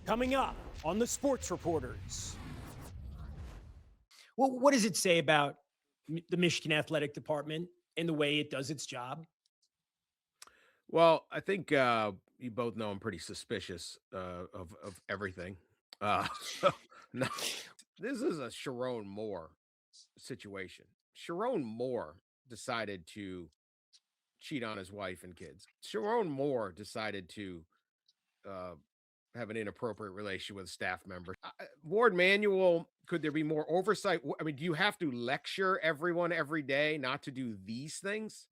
Coming up on the Sports Reporters. Well, what does it say about the Michigan Athletic Department and the way it does its job? Well, I think you both know I'm pretty suspicious of everything. So no, this is a Sherrone Moore situation. Sherrone Moore decided to cheat on his wife and kids. Sherrone Moore decided to uh, have an inappropriate relation with a staff member. Ward Manuel, could there be more oversight? I mean, do you have to lecture everyone every day not to do these things?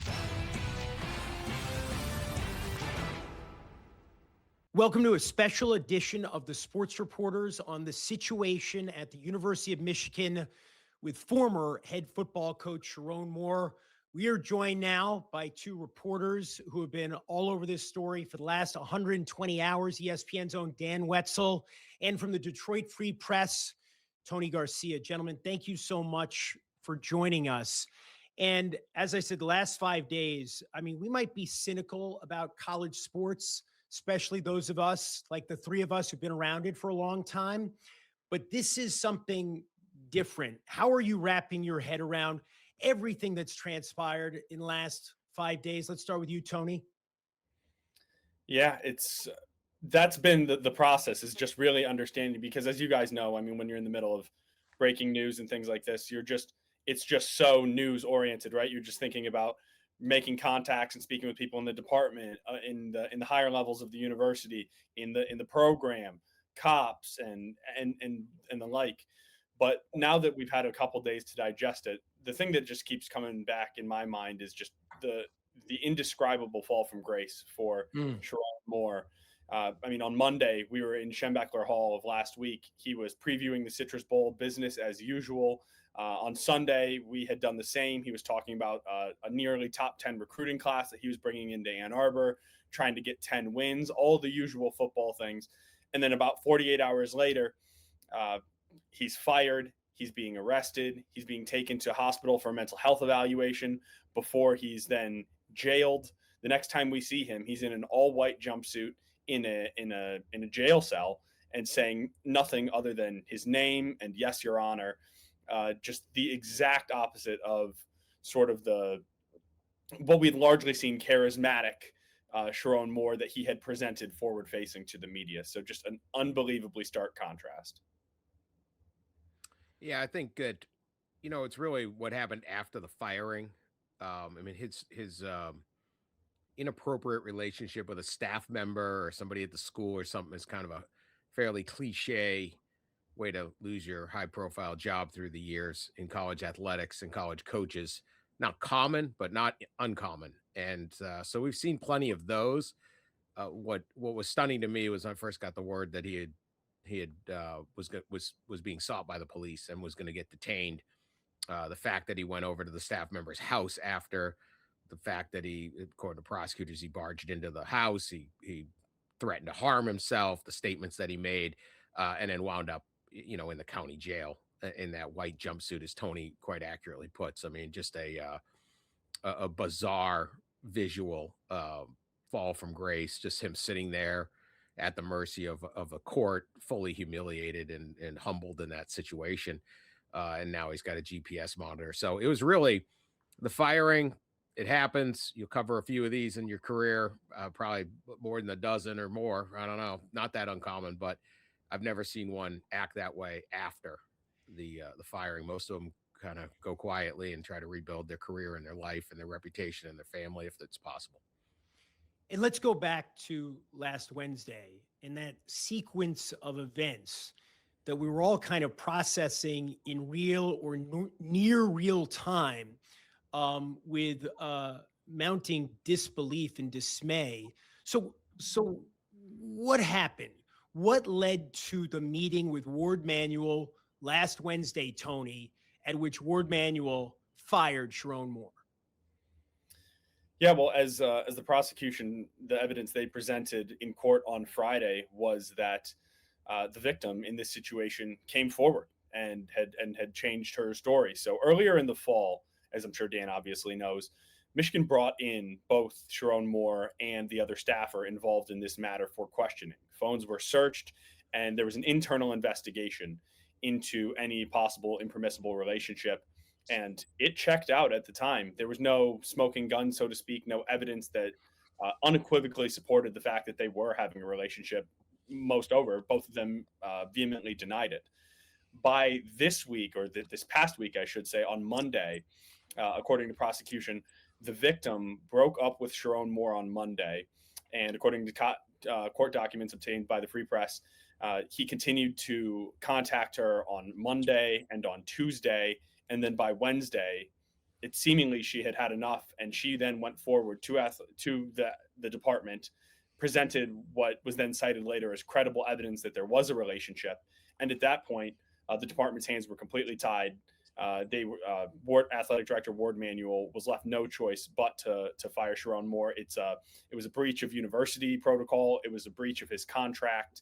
Welcome to a special edition of the Sports Reporters on the situation at the University of Michigan with former head football coach Sherrone Moore. We are joined now by two reporters who have been all over this story for the last 120 hours, ESPN's own Dan Wetzel, and from the Detroit Free Press, Tony Garcia. Gentlemen, thank you so much for joining us. And as I said, the last 5 days, I mean, we might be cynical about college sports, especially those of us, like the three of us who've been around it for a long time. But this is something different. How are you wrapping your head around everything that's transpired in the last 5 days? Let's start with you, Tony. Yeah, that's been the process, is just really understanding, because as you guys know, I mean, when you're in the middle of breaking news and things like this, it's just so news oriented, right? You're just thinking about making contacts and speaking with people in the department, in the higher levels of the university, in the program, cops and the like. But now that we've had a couple days to digest it, the thing that just keeps coming back in my mind is just the indescribable fall from grace for Mm. Sherrone Moore. I mean, on Monday, we were in Schembechler Hall of last week. He was previewing the Citrus Bowl, business as usual. On Sunday, we had done the same. He was talking about a nearly top 10 recruiting class that he was bringing into Ann Arbor, trying to get 10 wins, all the usual football things. And then about 48 hours later, uh, he's fired. He's being arrested. He's being taken to hospital for a mental health evaluation before he's then jailed. The next time we see him, he's in an all-white jumpsuit in a jail cell and saying nothing other than his name and "Yes, Your Honor." Just the exact opposite of sort of the what we'd largely seen charismatic Sherrone Moore that he had presented forward facing to the media. So just an unbelievably stark contrast. Yeah, I think that, it's really what happened after the firing. I mean, his inappropriate relationship with a staff member or somebody at the school or something is kind of a fairly cliche way to lose your high profile job through the years in college athletics and college coaches. Not common, but not uncommon. And so we've seen plenty of those. What was stunning to me was when I first got the word that he had was being sought by the police and was going to get detained. The fact that he went over to the staff member's house after, the fact that he, according to prosecutors, he barged into the house, he threatened to harm himself, the statements that he made, and then wound up, in the county jail in that white jumpsuit, as Tony quite accurately puts. I mean, just a bizarre visual fall from grace, just him sitting there at the mercy of a court, fully humiliated and humbled in that situation. And now he's got a GPS monitor. So it was really the firing. It happens. You'll cover a few of these in your career, probably more than a dozen or more. I don't know. Not that uncommon, but I've never seen one act that way after the firing. Most of them kind of go quietly and try to rebuild their career and their life and their reputation and their family if it's possible. And let's go back to last Wednesday and that sequence of events that we were all kind of processing in real or near real time, with mounting disbelief and dismay. So what happened? What led to the meeting with Warde Manuel last Wednesday, Tony, at which Warde Manuel fired Sherrone Moore? Yeah, well, as the prosecution, the evidence they presented in court on Friday was that the victim in this situation came forward and had changed her story. So earlier in the fall, as I'm sure Dan obviously knows, Michigan brought in both Sherrone Moore and the other staffer involved in this matter for questioning. Phones were searched, and there was an internal investigation into any possible impermissible relationship. And it checked out at the time. There was no smoking gun, so to speak, no evidence that unequivocally supported the fact that they were having a relationship. Both of them vehemently denied it. By this week, or this past week, I should say, on Monday, according to prosecution, the victim broke up with Sherrone Moore on Monday. And according to court documents obtained by the Free Press, he continued to contact her on Monday and on Tuesday. And then by Wednesday, it seemingly she had had enough. And she then went forward to the department, presented what was then cited later as credible evidence that there was a relationship. And at that point, the department's hands were completely tied. Athletic director Warde Manuel was left no choice but to fire Sherrone Moore. It was a breach of university protocol. It was a breach of his contract.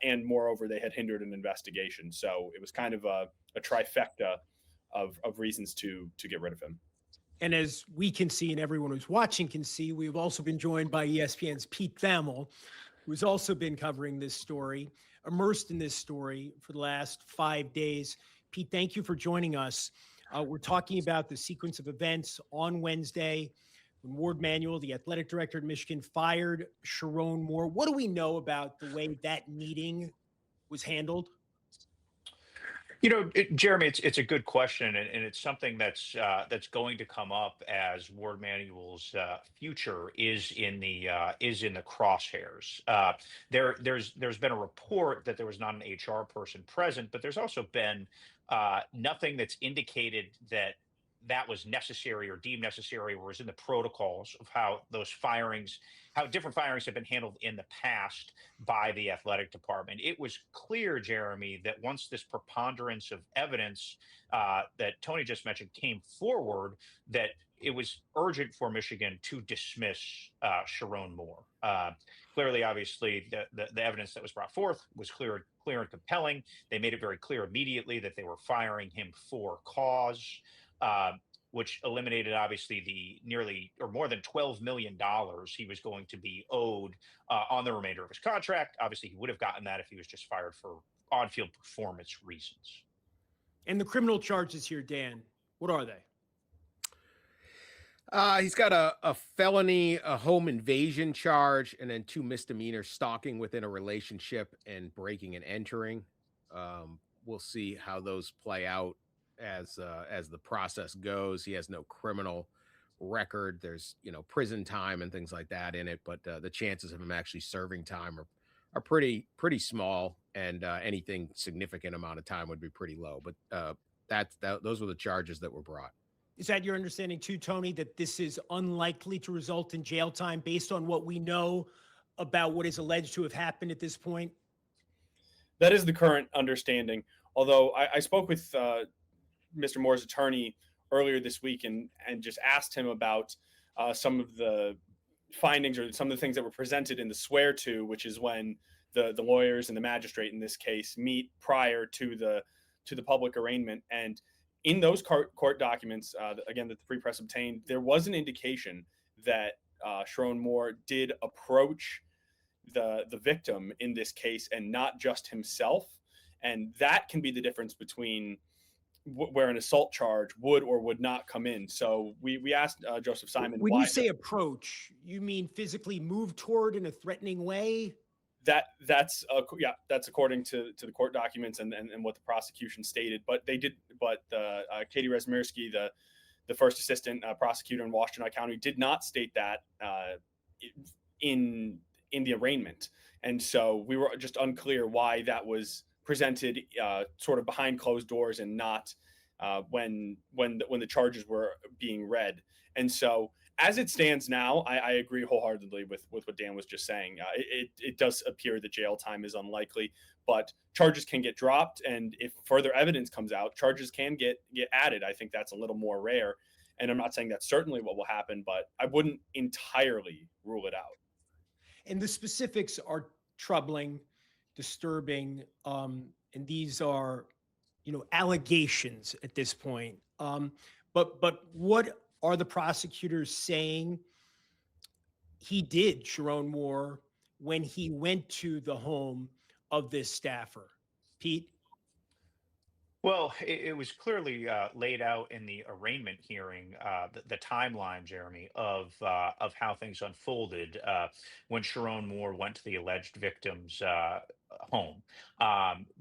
And moreover, they had hindered an investigation. So it was kind of a trifecta of reasons to get rid of him. And as we can see, and everyone who's watching can see, we've also been joined by ESPN's Pete Thamel, who's also been covering this story, immersed in this story for the last 5 days. Pete, thank you for joining us. We're talking about the sequence of events on Wednesday when Warde Manuel, the athletic director at Michigan, fired Sherrone Moore. What do we know about the way that meeting was handled? Jeremy, it's a good question, and it's something that's going to come up as Warde Manuel's future is in the crosshairs. There's been a report that there was not an HR person present, but there's also been nothing that's indicated that was necessary or deemed necessary, or was in the protocols of how different firings have been handled in the past by the athletic department. It was clear, Jeremy, that once this preponderance of evidence that Tony just mentioned came forward, that it was urgent for Michigan to dismiss Sherrone Moore. Clearly, obviously, the evidence that was brought forth was clear and compelling. They made it very clear immediately that they were firing him for cause. Which eliminated, obviously, the nearly or more than $12 million he was going to be owed on the remainder of his contract. Obviously, he would have gotten that if he was just fired for on-field performance reasons. And the criminal charges here, Dan, what are they? He's got a felony, a home invasion charge, and then 2 misdemeanors: stalking within a relationship and breaking and entering. We'll see how those play out as the process goes. He has no criminal record. There's prison time and things like that in it, but the chances of him actually serving time are pretty small, and anything significant amount of time would be pretty low. But those were the charges that were brought. Is that your understanding too, Tony, that this is unlikely to result in jail time based on what we know about what is alleged to have happened at this point? That is the current understanding. Although I spoke with Mr. Moore's attorney earlier this week and just asked him about some of the findings or some of the things that were presented in the swear to, which is when the lawyers and the magistrate in this case meet prior to the public arraignment. And in those court documents, again, that the Free Press obtained, there was an indication that Sherrone Moore did approach the victim in this case and not just himself. And that can be the difference between where an assault charge would or would not come in. So we asked Joseph Simon. When you say approach, you mean physically move toward in a threatening way? That's according to the court documents and what the prosecution stated. But Katie Rezmirsky, the first assistant prosecutor in Washtenaw County, did not state that in the arraignment, and so we were just unclear why that was presented sort of behind closed doors and not when the charges were being read. And so, as it stands now, I agree wholeheartedly with what Dan was just saying. It does appear that jail time is unlikely, but charges can get dropped, and if further evidence comes out, charges can get added. I think that's a little more rare, and I'm not saying that's certainly what will happen, but I wouldn't entirely rule it out. And the specifics are troubling, disturbing, and these are, allegations at this point. But what are the prosecutors saying he did, Sherrone Moore, when he went to the home of this staffer? Pete? Well, it was clearly laid out in the arraignment hearing, the timeline, Jeremy, of how things unfolded when Sherrone Moore went to the alleged victim's home.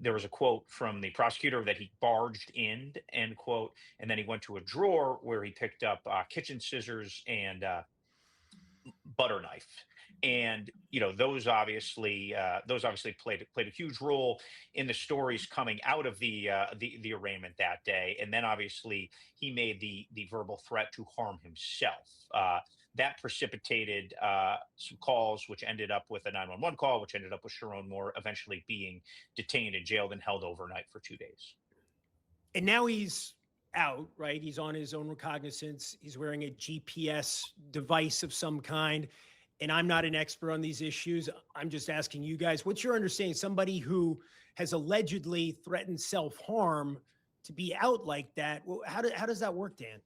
There was a quote from the prosecutor that he barged in, end quote, and then he went to a drawer where he picked up kitchen scissors and butter knife. And those obviously played a huge role in the stories coming out of the arraignment that day. And then obviously he made the verbal threat to harm himself. That precipitated some calls, which ended up with a 911 call, which ended up with Sherrone Moore eventually being detained and jailed and held overnight for 2 days. And now he's out, right? He's on his own recognizance. He's wearing a GPS device of some kind. And I'm not an expert on these issues. I'm just asking you guys, what's your understanding? Somebody who has allegedly threatened self-harm to be out like that. Well, how does that work, Dan?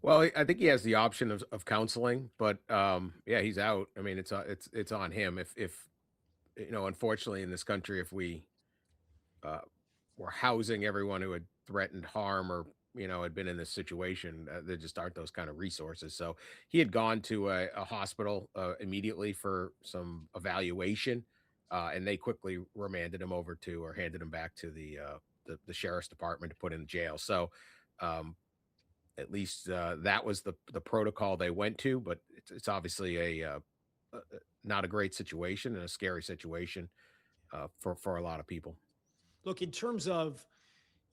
Well, I think he has the option of counseling, but yeah, he's out. I mean, it's on him. If unfortunately in this country, if we were housing everyone who had threatened harm or had been in this situation, there just aren't those kind of resources. So he had gone to a hospital immediately for some evaluation, and they quickly remanded him over to or handed him back to the sheriff's department to put in jail. So at least that was the protocol they went to, but it's obviously a not a great situation and a scary situation for a lot of people. Look, in terms of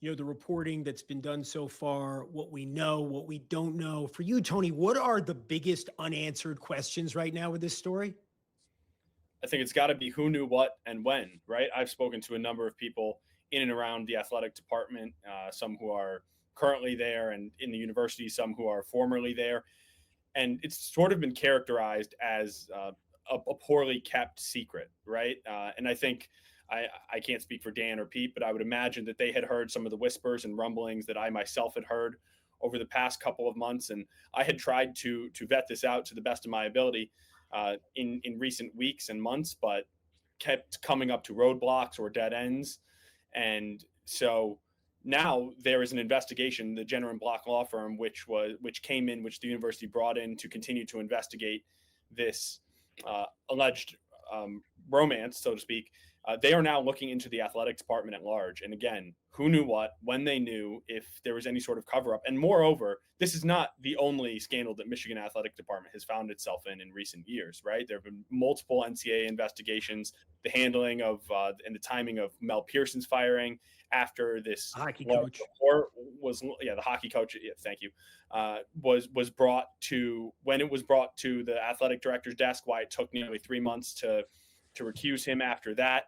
the reporting that's been done so far, what we know, what we don't know. For you, Tony, what are the biggest unanswered questions right now with this story? I think it's got to be who knew what and when, right? I've spoken to a number of people in and around the athletic department, some who are currently there and in the university, some who are formerly there. And it's sort of been characterized as a poorly kept secret, right? And I think I can't speak for Dan or Pete, but I would imagine that they had heard some of the whispers and rumblings that I myself had heard over the past couple of months. And I had tried to vet this out to the best of my ability in recent weeks and months, but kept coming up to roadblocks or dead ends. And so now there is an investigation, the Jenner and Block law firm, which the university brought in to continue to investigate this alleged romance, so to speak. They are now looking into the athletic department at large. And again, who knew what, when they knew, if there was any sort of cover up. And moreover, this is not the only scandal that Michigan athletic department has found itself in recent years, right? There have been multiple NCAA investigations, the handling of and the timing of Mel Pearson's firing after this hockey coach was, the hockey coach. Yeah, thank you. Was brought to, when it was brought to the athletic director's desk, why it took nearly 3 months to recuse him after that.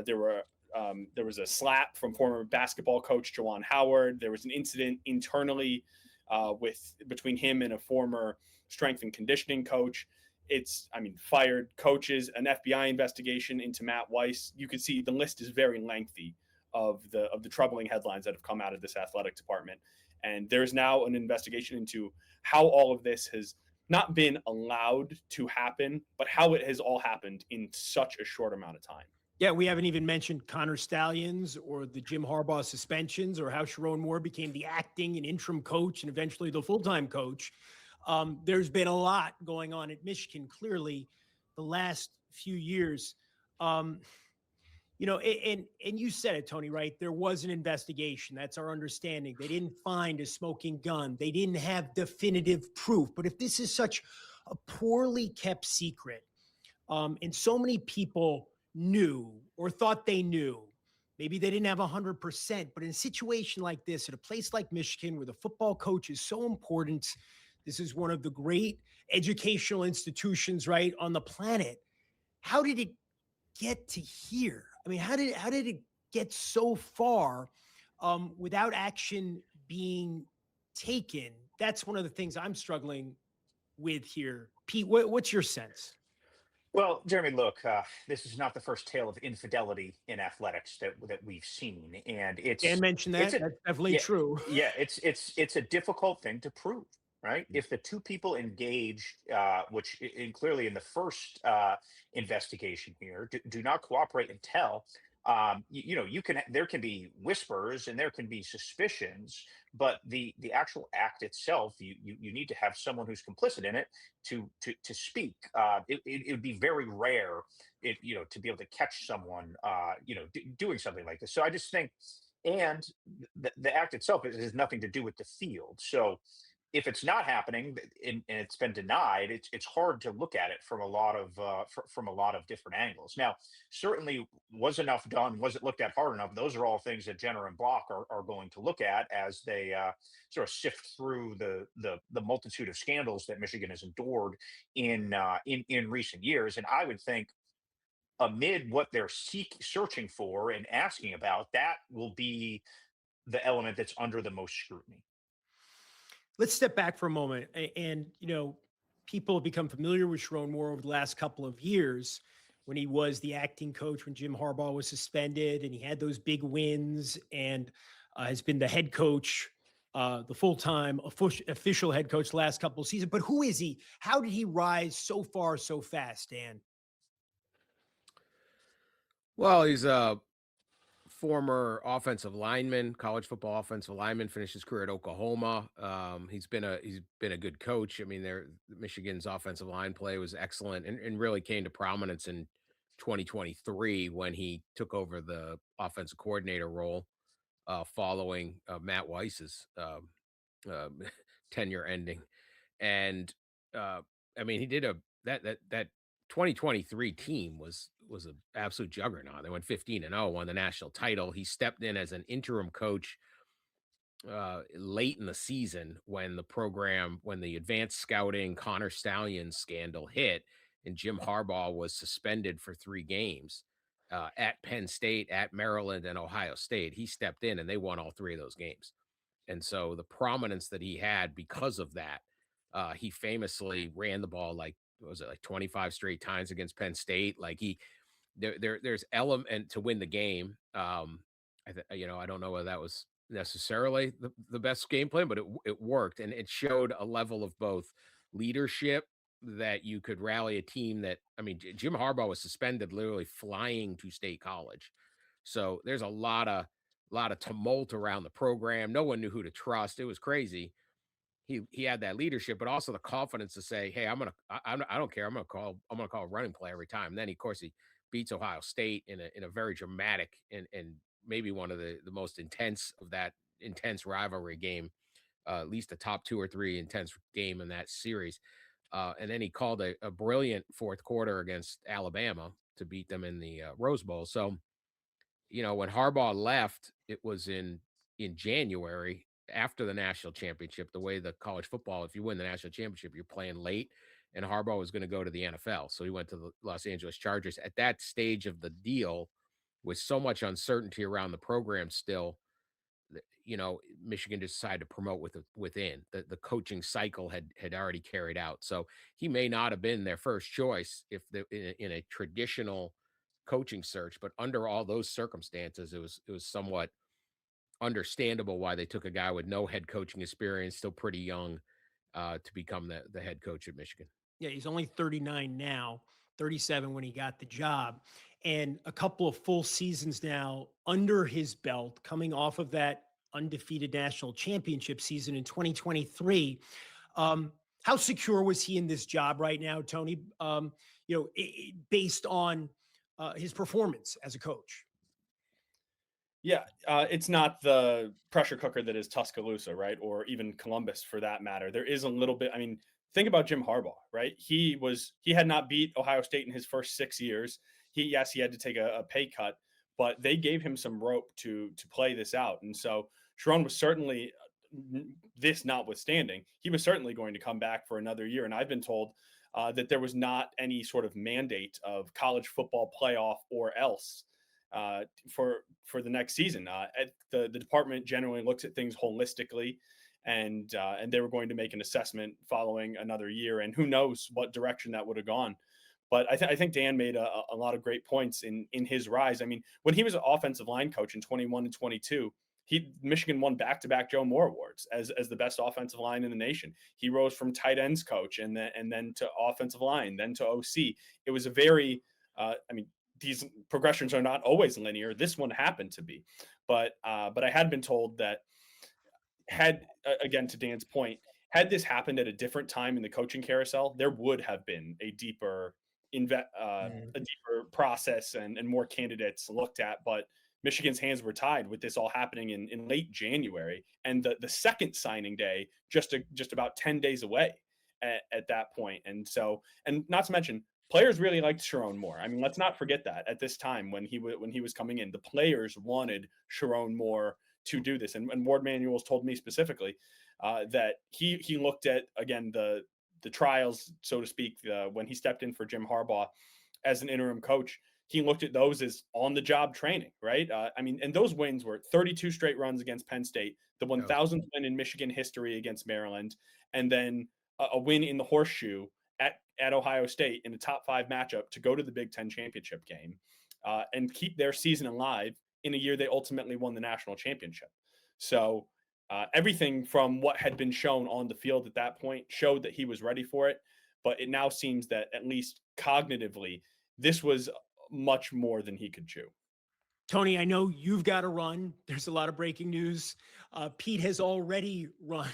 There was a slap from former basketball coach Juwan Howard. There was an incident internally between him and a former strength and conditioning coach. Fired coaches, an FBI investigation into Matt Weiss. You can see the list is very lengthy of the troubling headlines that have come out of this athletic department. And there's now an investigation into how all of this has not been allowed to happen, but how it has all happened in such a short amount of time. Yeah, we haven't even mentioned Connor Stallions or the Jim Harbaugh suspensions or how Sherrone Moore became the acting and interim coach and eventually the full-time coach. There's been a lot going on at Michigan, clearly, the last few years. And you said it, Tony, right? There was an investigation. That's our understanding. They didn't find a smoking gun. They didn't have definitive proof. But if this is such a poorly kept secret, and so many people knew or thought they knew, maybe they didn't have 100%, but in a situation like this, at a place like Michigan, where the football coach is so important, this is one of the great educational institutions, right, on the planet. How did it get to here? I mean, how did it get so far without action being taken? That's one of the things I'm struggling with here. Pete, what's your sense? Well, Jeremy, look, this is not the first tale of infidelity in athletics that we've seen, and Dan mentioned that. That's definitely true. Yeah, it's a difficult thing to prove. right? If the two people engaged, which clearly in the first investigation here, do not cooperate and tell, you can, there can be whispers and there can be suspicions, but the actual act itself, you need to have someone who's complicit in it to speak. It would be very rare, to be able to catch someone, doing something like this. So I just think, and the act itself has nothing to do with the field. So if it's not happening and it's been denied, it's hard to look at it from a lot of from a lot of different angles. Now, certainly, was enough done? Was it looked at hard enough? Those are all things that Jenner and Block are going to look at as they sort of sift through the multitude of scandals that Michigan has endured in recent years. And I would think, amid what they're searching for and asking about, that will be the element that's under the most scrutiny. Let's step back for a moment. And, people have become familiar with Sherrone Moore over the last couple of years when he was the acting coach, when Jim Harbaugh was suspended, and he had those big wins, and has been the head coach, the full-time official head coach the last couple of seasons. But who is he? How did he rise so far so fast, Dan? Well, he's a former offensive lineman, college football offensive lineman, finished his career at Oklahoma. He's been a good coach. I mean, Michigan's offensive line play was excellent and really came to prominence in 2023 when he took over the offensive coordinator role following Matt Weiss's uh, tenure ending. And I mean, he did that 2023 team was an absolute juggernaut. They went 15-0, won the national title. He stepped in as an interim coach late in the season when the advanced scouting Connor Stallions scandal hit, and Jim Harbaugh was suspended for 3 games at Penn State, at Maryland, and Ohio State. He stepped in and they won all 3 of those games. And so the prominence that he had because of that, he famously ran the ball like, what was it, like 25 straight times against Penn State? Like there's element to win the game. I don't know whether that was necessarily the best game plan, but it worked, and it showed a level of both leadership that you could rally a team that, I mean, Jim Harbaugh was suspended, literally flying to State College. So there's a lot of tumult around the program. No one knew who to trust. It was crazy. He had that leadership, but also the confidence to say, "Hey, I don't care. I'm gonna call a running play every time." And then, of course, he beats Ohio State in a very dramatic and maybe one of the most intense of that intense rivalry game, at least a top 2 or 3 intense game in that series. And then he called a brilliant fourth quarter against Alabama to beat them in the Rose Bowl. So when Harbaugh left, it was in January after the national championship. The way the college football, if you win the national championship, you're playing late, and Harbaugh was going to go to the NFL, so he went to the Los Angeles Chargers. At that stage of the deal, with so much uncertainty around the program still, Michigan decided to promote within. The coaching cycle had already carried out, so he may not have been their first choice if in a traditional coaching search, but under all those circumstances, it was somewhat understandable why they took a guy with no head coaching experience, still pretty young, to become the head coach at Michigan. Yeah, he's only 39 now, 37 when he got the job, and a couple of full seasons now under his belt, coming off of that undefeated national championship season in 2023. How secure was he in this job right now, Tony? Based on his performance as a coach. Yeah, it's not the pressure cooker that is Tuscaloosa, right? Or even Columbus for that matter. There is a little bit. I mean, think about Jim Harbaugh, right? He had not beat Ohio State in his first 6 years. He had to take a pay cut, but they gave him some rope to play this out. And so Sherrone was certainly, this notwithstanding, he was certainly going to come back for another year. And I've been told that there was not any sort of mandate of college football playoff or else for the next season. The department generally looks at things holistically, and they were going to make an assessment following another year, and who knows what direction that would have gone. But I think Dan made a lot of great points in his rise. I mean, when he was an offensive line coach in 21 and 22, Michigan won back-to-back Joe Moore awards as the best offensive line in the nation. He rose from tight ends coach and then to offensive line, then to OC. It was a very, I mean, these progressions are not always linear. This one happened to be, but I had been told that again, to Dan's point, had this happened at a different time in the coaching carousel, there would have been a deeper process and more candidates looked at. But Michigan's hands were tied with this all happening in late January, and the second signing day just about 10 days away at that point. And so, and not to mention, players really liked Sherrone Moore. I mean, let's not forget that at this time when he was coming in, the players wanted Sherrone Moore to do this. And Warde Manuel's told me specifically that he looked at, again, the trials, so to speak, when he stepped in for Jim Harbaugh as an interim coach. He looked at those as on-the-job training, right? I mean, and those wins were 32 straight runs against Penn State, the 1,000th win in Michigan history against Maryland, and then a win in the horseshoe at Ohio State in a top 5 matchup to go to the Big Ten championship game and keep their season alive in a year they ultimately won the national championship. So everything from what had been shown on the field at that point showed that he was ready for it. But it now seems that, at least cognitively, this was much more than he could chew. Tony, I know you've got to run. There's a lot of breaking news. Pete has already run.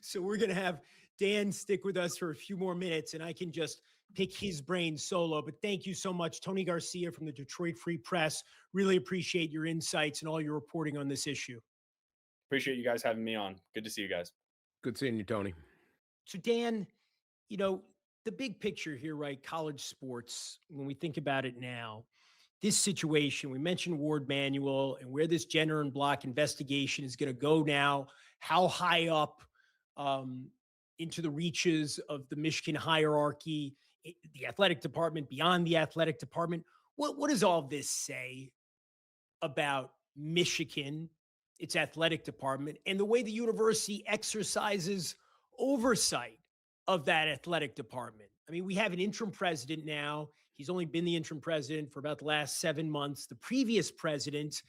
So we're going to have Dan stick with us for a few more minutes, and I can just pick his brain solo. But thank you so much, Tony Garcia from the Detroit Free Press. Really appreciate your insights and all your reporting on this issue. Appreciate you guys having me on. Good to see you guys. Good seeing you, Tony. So Dan, you know, the big picture here, right? College sports, when we think about it now, this situation, we mentioned Warde Manuel and where this Jenner and Block investigation is going to go now, how high up into the reaches of the Michigan hierarchy, the athletic department, beyond the athletic department. What does all this say about Michigan, its athletic department, and the way the university exercises oversight of that athletic department? I mean, we have an interim president now. He's only been the interim president for about the last 7 months. The previous president,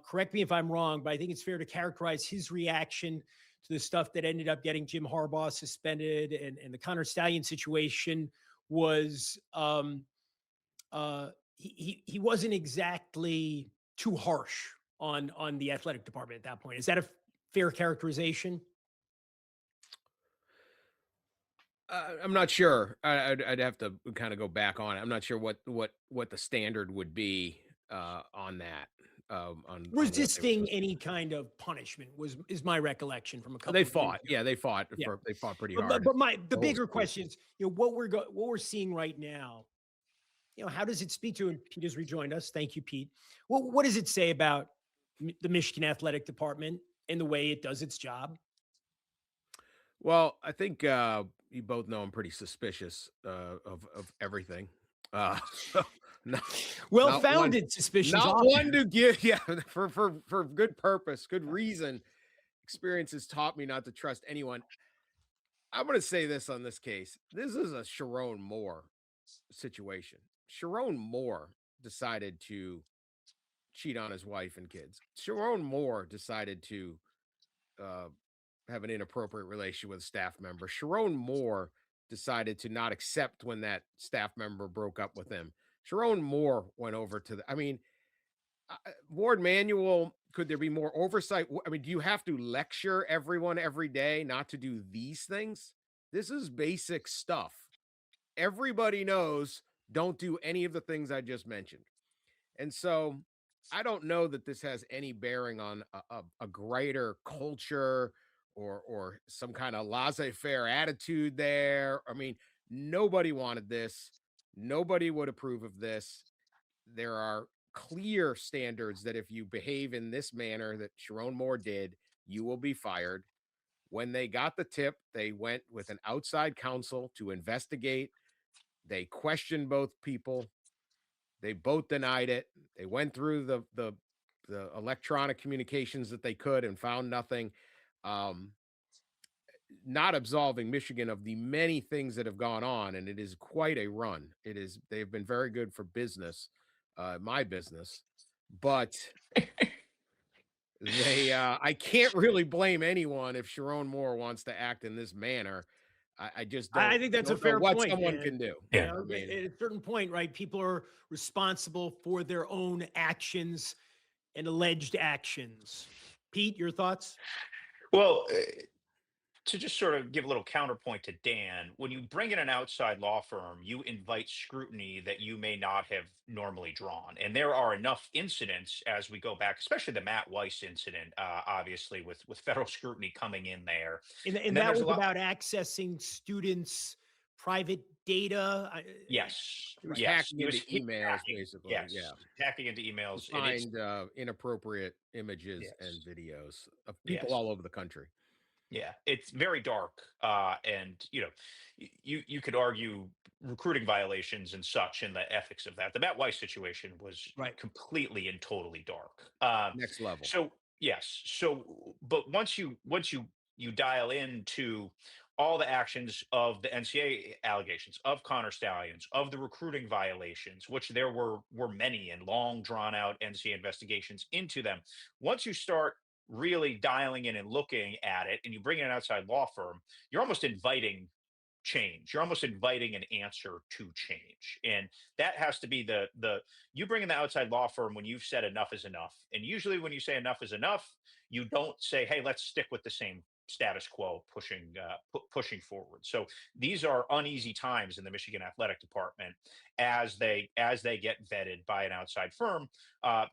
correct me if I'm wrong, but I think it's fair to characterize his reaction to the stuff that ended up getting Jim Harbaugh suspended and the Connor Stallion situation was he wasn't exactly too harsh on the athletic department at that point. Is that a fair characterization? I'm not sure. I'd have to kind of go back on it. I'm not sure what the standard would be on that. Resisting any kind of punishment is my recollection from a couple. They fought, they fought pretty hard. But the bigger question is, what we're seeing right now. How does it speak to? And Pete has rejoined us. Thank you, Pete. What does it say about the Michigan athletic department and the way it does its job? Well, I think you both know I'm pretty suspicious of everything. So well-founded suspicions. Not one to give, for good purpose, good reason. Experience has taught me not to trust anyone. I'm going to say this on this case. This is a Sherrone Moore situation. Sherrone Moore decided to cheat on his wife and kids. Sherrone Moore decided to have an inappropriate relation with a staff member. Sherrone Moore decided to not accept when that staff member broke up with him. Sherrone Moore went over to Warde Manuel. Could there be more oversight? I mean, do you have to lecture everyone every day not to do these things? This is basic stuff. Everybody knows don't do any of the things I just mentioned. And so I don't know that this has any bearing on a greater culture or some kind of laissez-faire attitude there. I mean, nobody wanted this. Nobody would approve of this. There are clear standards that if you behave in this manner that Sherrone Moore did, you will be fired. When they got the tip, they went with an outside counsel to investigate. They questioned both people. They both denied it. They went through the electronic communications that they could and found nothing. Not absolving Michigan of the many things that have gone on, and it is quite a run. They've been very good for business, my business, but I can't really blame anyone if Sherrone Moore wants to act in this manner. I just I think that's a don't know fair what point, someone Dan. can do. You Yeah. know, I mean, at a certain point, right? People are responsible for their own actions and alleged actions. Pete, your thoughts? Well, to just sort of give a little counterpoint to Dan, when you bring in an outside law firm, you invite scrutiny that you may not have normally drawn. And there are enough incidents as we go back, especially the Matt Weiss incident, obviously, with federal scrutiny coming in there. And And then that there's a was lot. about accessing students' private data. Yes, he was Right. yes. hacking It was into emails, hacking. basically. Yeah, Yes, hacking into to emails, and it's find inappropriate images and yes, videos of people yes. all over the country. Yeah, it's very dark, and you could argue recruiting violations and such, and the ethics of that. The Matt Weiss situation was Right. completely and totally dark. Next level. So yes, but once you dial into all the actions of the NCAA allegations of Connor Stallions, of the recruiting violations, which there were many and long drawn out NCAA investigations into them. Once you start really dialing in and looking at it and you bring in an outside law firm, you're almost inviting change. You're almost inviting an answer to change. And that has to be the you bring in the outside law firm when you've said enough is enough. And usually when you say enough is enough, you don't say, hey, let's stick with the same status quo pushing forward. So these are uneasy times in the Michigan athletic department as they get vetted by an outside firm,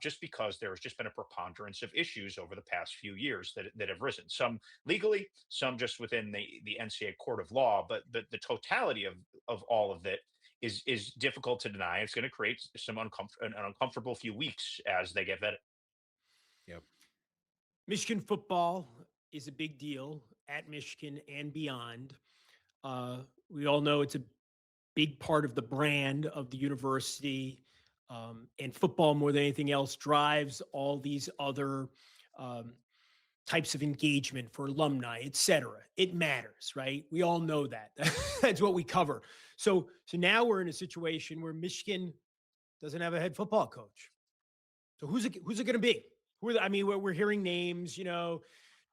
just because there has just been a preponderance of issues over the past few years that have risen. Some legally, some just within the NCAA court of law. But the totality of all of it is difficult to deny. It's going to create an uncomfortable few weeks as they get vetted. Yep. Michigan football is a big deal at Michigan and beyond. We all know it's a big part of the brand of the university. And football, more than anything else, drives all these other um, types of engagement for alumni, et cetera. It matters, right? We all know that. That's what we cover. So now we're in a situation where Michigan doesn't have a head football coach. So who's it going to be? I mean, we're hearing names.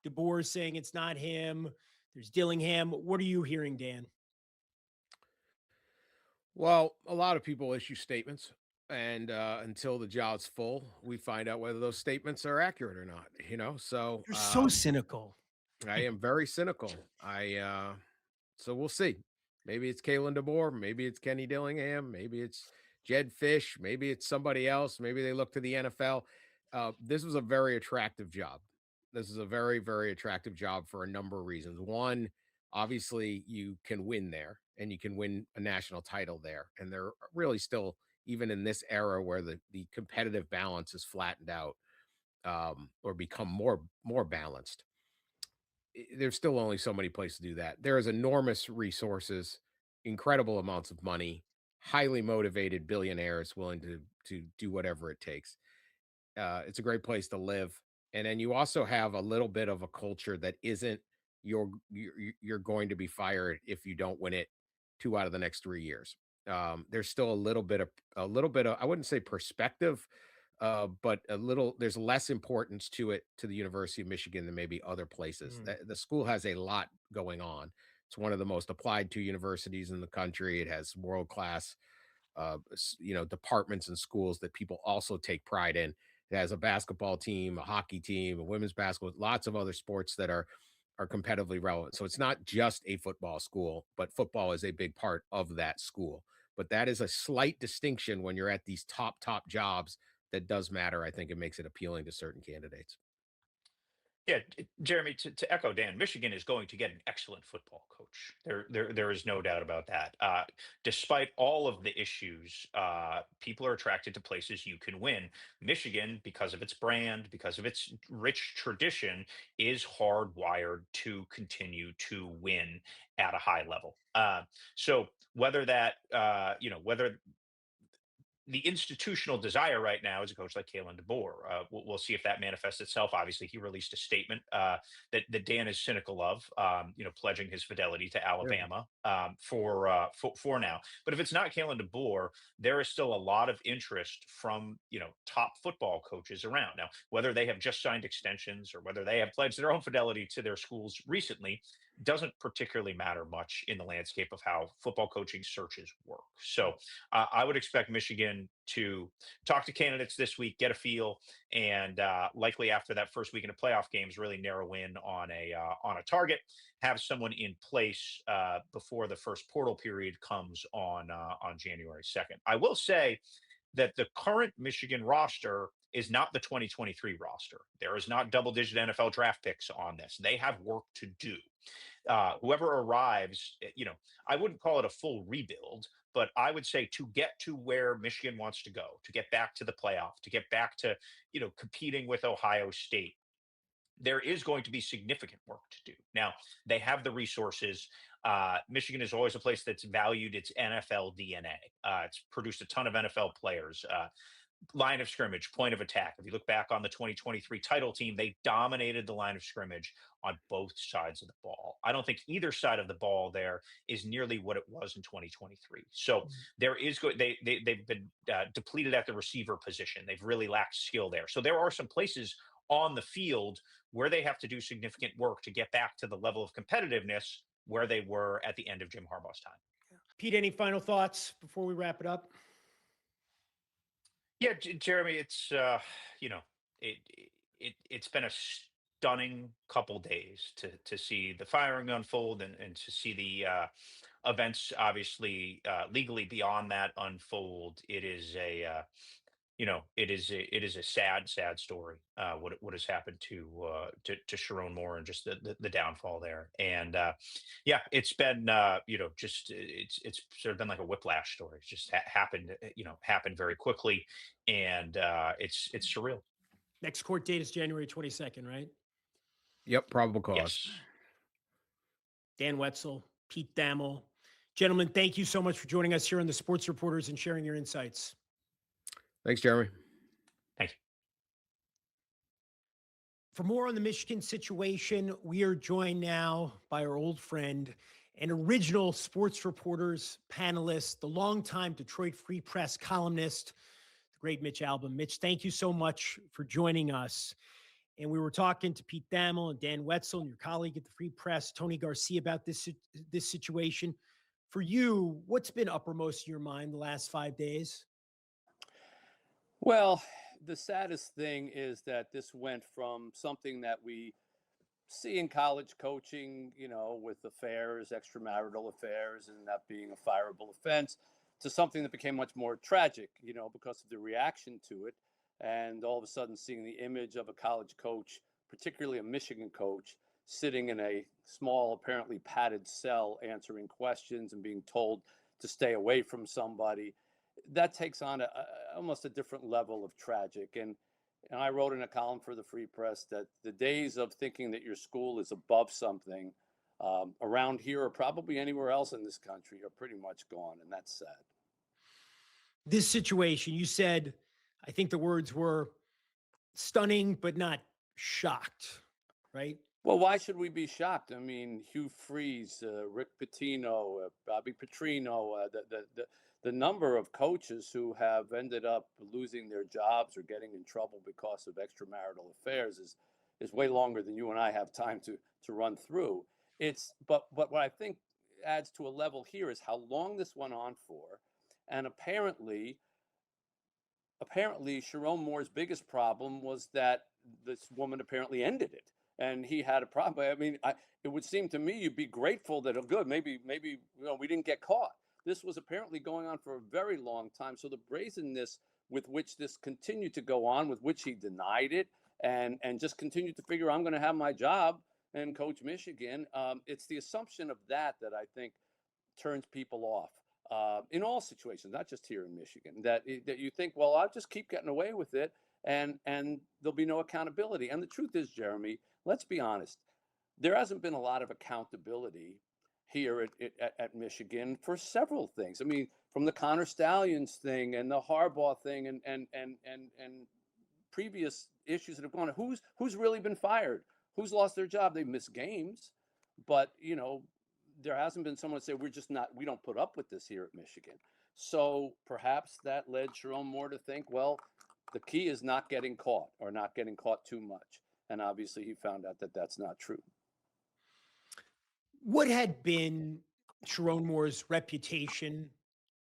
DeBoer saying it's not him. There's Dillingham. What are you hearing, Dan? Well, a lot of people issue statements, and until the job's full, we find out whether those statements are accurate or not. So You're so cynical. I am very cynical. So we'll see. Maybe it's Kalen DeBoer, maybe it's Kenny Dillingham, maybe it's Jed Fish, maybe it's somebody else. Maybe they look to the NFL. This was a very attractive job. This is a very, very attractive job for a number of reasons. One, obviously, you can win there and you can win a national title there. And they're really still, even in this era where the competitive balance is flattened out, or become more balanced, there's still only so many places to do that. There is enormous resources, incredible amounts of money, highly motivated billionaires willing to do whatever it takes. It's a great place to live, and then you also have a little bit of a culture that isn't you're going to be fired if you don't win it 2 out of the next 3 years. There's still a little bit of, I wouldn't say perspective, but there's less importance to it, to the University of Michigan, than maybe other places. Mm. The school has a lot going on. It's one of the most applied to universities in the country. It has world class departments and schools that people also take pride in. It has a basketball team, a hockey team, a women's basketball, lots of other sports that are competitively relevant. So it's not just a football school, but football is a big part of that school. But that is a slight distinction when you're at these top jobs that does matter. I think it makes it appealing to certain candidates. Yeah, Jeremy, to echo Dan, Michigan is going to get an excellent football coach. There is no doubt about that. Despite all of the issues, people are attracted to places you can win. Michigan, because of its brand, because of its rich tradition, is hardwired to continue to win at a high level. So whether the institutional desire right now is a coach like Kalen DeBoer. We'll see if that manifests itself. Obviously, he released a statement that Dan is cynical of, pledging his fidelity to Alabama for now. But if it's not Kalen DeBoer, there is still a lot of interest from top football coaches around. Now, whether they have just signed extensions or whether they have pledged their own fidelity to their schools recently doesn't particularly matter much in the landscape of how football coaching searches work. So I would expect Michigan to talk to candidates this week, get a feel, and likely after that first weekend of playoff games, really narrow in on a target, have someone in place before the first portal period comes on January 2nd. I will say that the current Michigan roster is not the 2023 roster. There is not double-digit NFL draft picks on this. They have work to do. Whoever arrives, I wouldn't call it a full rebuild, but I would say to get to where Michigan wants to go, to get back to the playoff, to get back to, competing with Ohio State, there is going to be significant work to do. Now, they have the resources. Michigan is always a place that's valued its NFL DNA. It's produced a ton of NFL players. Line of scrimmage, point of attack. If you look back on the 2023 title team, they dominated the line of scrimmage on both sides of the ball. I don't think either side of the ball there is nearly what it was in 2023. So there is they've been depleted at the receiver position. They've really lacked skill there. So there are some places on the field where they have to do significant work to get back to the level of competitiveness where they were at the end of Jim Harbaugh's time. Pete, any final thoughts before we wrap it up? Yeah, Jeremy, it's it's been a stunning couple days to see the firing unfold and to see the events, obviously legally beyond that, unfold. It is it is a sad story, what has happened to Sherrone Moore and just the downfall there. And it's been it's sort of been like a whiplash story. It's just happened very quickly, and it's surreal. Next court date is January 22nd, right? Yep, probable cause. Yes. Dan Wetzel, Pete Thamel. Gentlemen, thank you so much for joining us here on the Sports Reporters and sharing your insights. Thanks, Jeremy. Thank you. For more on the Michigan situation, we are joined now by our old friend and original Sports Reporters panelist, the longtime Detroit Free Press columnist, the great Mitch Albom. Mitch, thank you so much for joining us. And we were talking to Pete Thamel and Dan Wetzel and your colleague at the Free Press, Tony Garcia, about this situation. For you, what's been uppermost in your mind the last 5 days? Well, the saddest thing is that this went from something that we see in college coaching, with affairs, extramarital affairs, and that being a fireable offense, to something that became much more tragic, because of the reaction to it. And all of a sudden seeing the image of a college coach, particularly a Michigan coach, sitting in a small, apparently padded cell, answering questions and being told to stay away from somebody. That takes on almost a different level of tragic. And I wrote in a column for the Free Press that the days of thinking that your school is above something around here or probably anywhere else in this country are pretty much gone. And that's sad. This situation, you said, I think the words were stunning, but not shocked, right? Well, why should we be shocked? I mean, Hugh Freeze, Rick Pitino, Bobby Petrino, the number of coaches who have ended up losing their jobs or getting in trouble because of extramarital affairs is way longer than you and I have time to run through. But what I think adds to a level here is how long this went on for, and apparently Sherrone Moore's biggest problem was that this woman apparently ended it, and he had a problem. I mean, it would seem to me you'd be grateful that, oh, good, maybe we didn't get caught. This was apparently going on for a very long time. So the brazenness with which this continued to go on, with which he denied it, and just continued to figure, I'm going to have my job and coach Michigan. It's the assumption of that I think turns people off. In all situations, not just here in Michigan, that you think, well, I'll just keep getting away with it, and there'll be no accountability. And the truth is, Jeremy, let's be honest, there hasn't been a lot of accountability here at Michigan for several things. I mean, from the Connor Stallions thing and the Harbaugh thing and previous issues that have gone on. Who's really been fired? Who's lost their job? They've missed games, but there hasn't been someone say we don't put up with this here at Michigan. So perhaps that led Sherrone Moore to think, well, the key is not getting caught or not getting caught too much. And obviously he found out that that's not true. What had been Sherrone Moore's reputation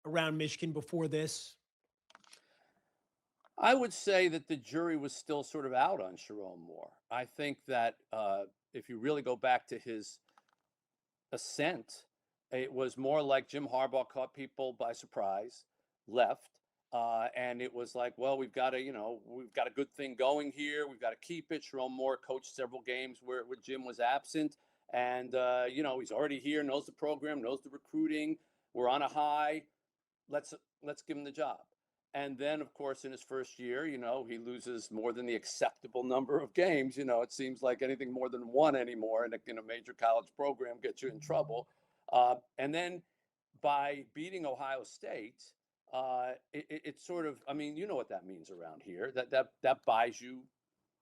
around Michigan before this? I would say that the jury was still sort of out on Sherrone Moore. I think that if you really go back to his ascent, it was more like Jim Harbaugh caught people by surprise, left, and it was like, well, we've got a good thing going here. We've got to keep it. Sherrone Moore coached several games where Jim was absent, and he's already here, knows the program, knows the recruiting. We're on a high. Let's give him the job. And then, of course, in his first year, he loses more than the acceptable number of games. It seems like anything more than one anymore in a major college program gets you in trouble. And then by beating Ohio State, it sort of, you know what that means around here, that buys you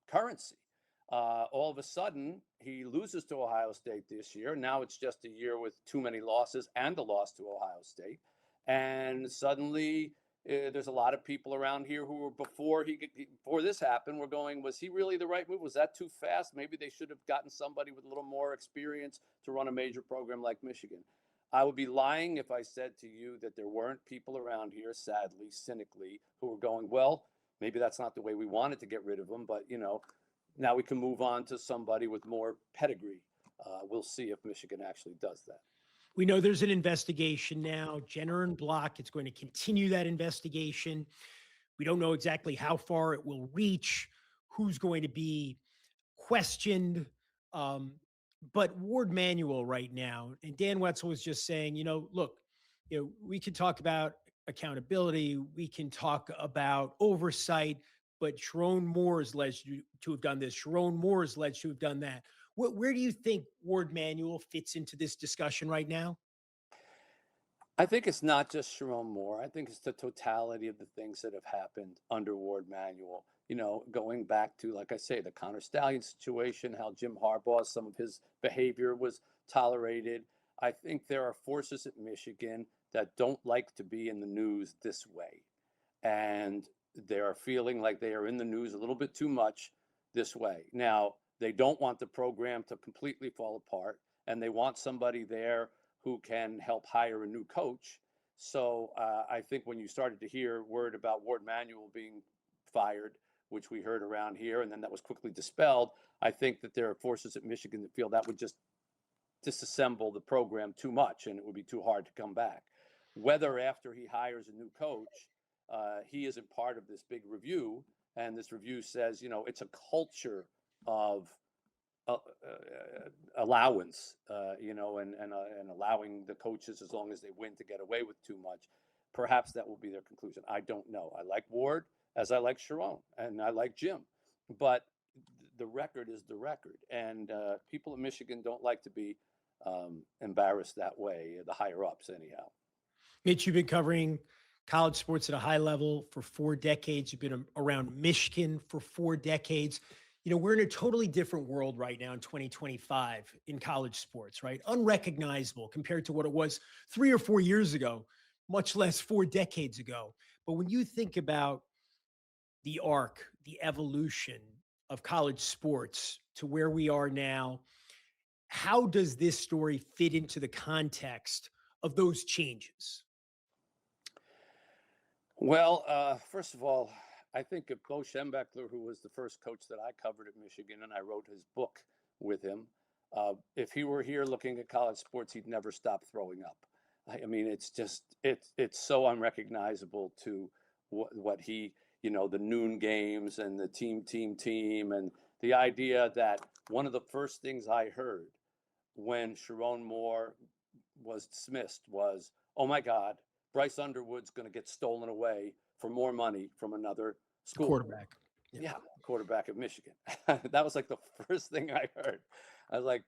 currency. All of a sudden, he loses to Ohio State this year. Now it's just a year with too many losses and a loss to Ohio State. And suddenly, there's a lot of people around here who were before this happened were going, was he really the right move? Was that too fast? Maybe they should have gotten somebody with a little more experience to run a major program like Michigan. I would be lying if I said to you that there weren't people around here, sadly, cynically, who were going, well, maybe that's not the way we wanted to get rid of him, but now we can move on to somebody with more pedigree. We'll see if Michigan actually does that. We know there's an investigation now, Jenner and Block. It's going to continue that investigation. We don't know exactly how far it will reach, who's going to be questioned. But Warde Manuel right now, and Dan Wetzel was just saying, look, we can talk about accountability, we can talk about oversight, but Sherrone Moore is alleged to have done this. Sherrone Moore is alleged to have done that. Where do you think Warde Manuel fits into this discussion right now? I think it's not just Sherrone Moore. I think it's the totality of the things that have happened under Warde Manuel. Going back to, like I say, the Connor Stallion situation, how Jim Harbaugh, some of his behavior was tolerated. I think there are forces at Michigan that don't like to be in the news this way. And they are feeling like they are in the news a little bit too much this way. Now, they don't want the program to completely fall apart, and they want somebody there who can help hire a new coach. So I think when you started to hear word about Warde Manuel being fired, which we heard around here, and then that was quickly dispelled, I think that there are forces at Michigan that feel that would just disassemble the program too much, and it would be too hard to come back. Whether after he hires a new coach, he isn't part of this big review, and this review says, it's a culture of allowance, and allowing the coaches, as long as they win, to get away with too much. Perhaps that will be their conclusion. I don't know. I like Warde as I like Sherrone, and I like Jim, but the record is the record, and people in Michigan don't like to be embarrassed that way. The higher ups, anyhow. Mitch, you've been covering college sports at a high level for 4 decades. You've been around Michigan for 4 decades. We're in a totally different world right now in 2025 in college sports, right? Unrecognizable compared to what it was 3 or 4 years ago, much less 4 decades ago. But when you think about the arc, the evolution of college sports to where we are now, how does this story fit into the context of those changes? Well, first of all, I think if Bo Schembechler, who was the first coach that I covered at Michigan, and I wrote his book with him, if he were here looking at college sports, he'd never stop throwing up. I mean, it's just, it's so unrecognizable to what he, the noon games and the team, and the idea that one of the first things I heard when Sherrone Moore was dismissed was, oh my God, Bryce Underwood's going to get stolen away for more money from another school. Quarterback. Yeah, quarterback at Michigan. That was like the first thing I heard. I was like,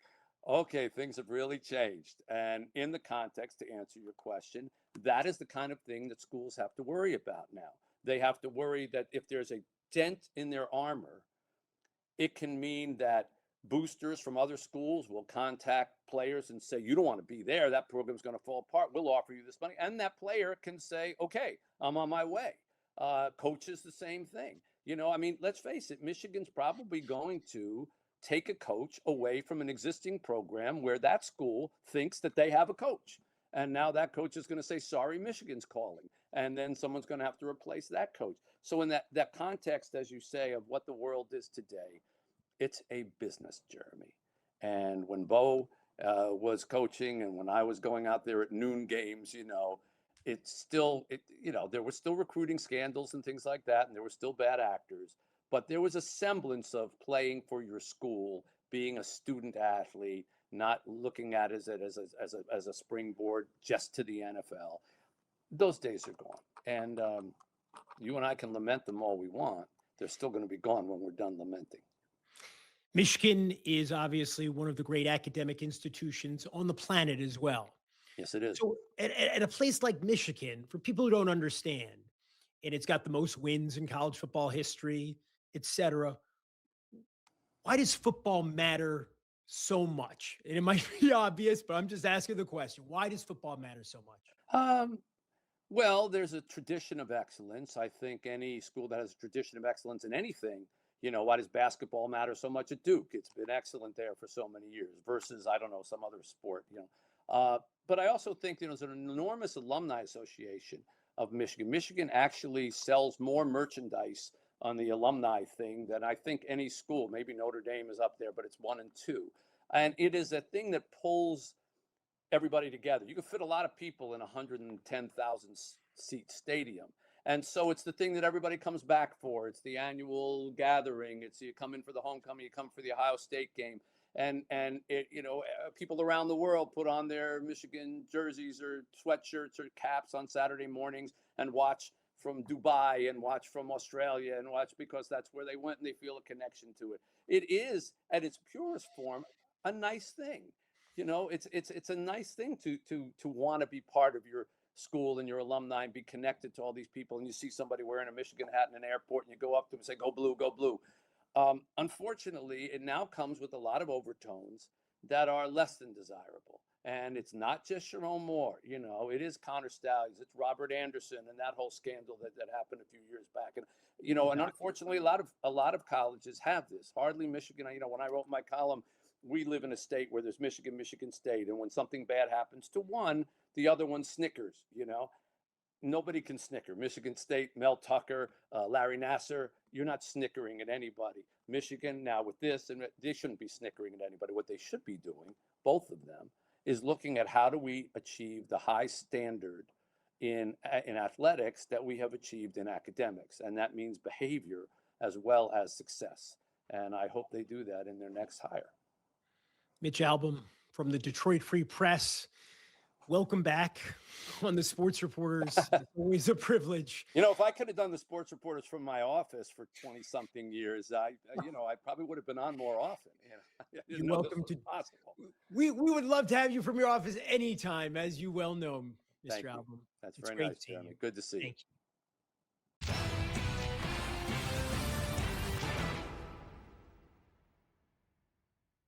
Okay, things have really changed. And in the context, to answer your question, that is the kind of thing that schools have to worry about now. They have to worry that if there's a dent in their armor, it can mean that boosters from other schools will contact players and say, you don't want to be there. That program's going to fall apart. We'll offer you this money. And that player can say, okay, I'm on my way. Coaches, the same thing. You know, I mean, let's face it, Michigan's probably going to take a coach away from an existing program where that school thinks that they have a coach. And now that coach is going to say, sorry, Michigan's calling. And then someone's going to have to replace that coach. So in that context, as you say, of what the world is today, it's a business, Jeremy. And when Bo was coaching and when I was going out there at noon games, you know, there were still recruiting scandals and things like that. And there were still bad actors. But there was a semblance of playing for your school, being a student athlete, not looking at it as a springboard just to the NFL. Those days are gone. And you and I can lament them all we want. They're still going to be gone when we're done lamenting. Michigan is obviously one of the great academic institutions on the planet as well. Yes, it is. So at a place like Michigan, for people who don't understand, and it's got the most wins in college football history, et cetera, why does football matter so much? And it might be obvious, but I'm just asking the question. Why does football matter so much? Well, there's a tradition of excellence. I think any school that has a tradition of excellence in anything, you know, why does basketball matter so much at Duke? It's been excellent there for so many years versus, I don't know, some other sport, you know. But I also think there's an enormous alumni association of Michigan. Michigan actually sells more merchandise on the alumni thing than I think any school. Maybe Notre Dame is up there, but it's 1 and 2. And it is a thing that pulls everybody together. You can fit a lot of people in a 110,000 seat stadium. And so it's the thing that everybody comes back for. It's the annual gathering. It's you come in for the homecoming, you come for the Ohio State game. And it, you know, people around the world put on their Michigan jerseys or sweatshirts or caps on Saturday mornings and watch from Dubai and watch from Australia and watch because that's where they went and they feel a connection to it. It is at its purest form a nice thing. You know, it's a nice thing to want to be part of your school and your alumni and be connected to all these people. And you see somebody wearing a Michigan hat in an airport and you go up to them and say, go blue, go blue. Unfortunately, it now comes with a lot of overtones that are less than desirable. And it's not just Sherrone Moore, you know, it is Connor Stalions, it's Robert Anderson and that whole scandal that happened a few years back. And, you know, and unfortunately, a lot of colleges have this. Hardly Michigan, you know, when I wrote my column, we live in a state where there's Michigan, Michigan State. And when something bad happens to one, the other one snickers, you know. Nobody can snicker. Michigan State, Mel Tucker, Larry Nasser, you're not snickering at anybody. Michigan, now with this, and they shouldn't be snickering at anybody. What they should be doing, both of them, is looking at how do we achieve the high standard in athletics that we have achieved in academics. And that means behavior as well as success. And I hope they do that in their next hire. Mitch Albom from the Detroit Free Press. Welcome back on the Sports Reporters. It's always a privilege. You know, if I could have done the Sports Reporters from my office for 20-something years, I probably would have been on more often. You know, You're welcome to. Possible. We would love to have you from your office anytime, as you well know, Mr. Albom. That's very nice, Jeremy. Good to see you.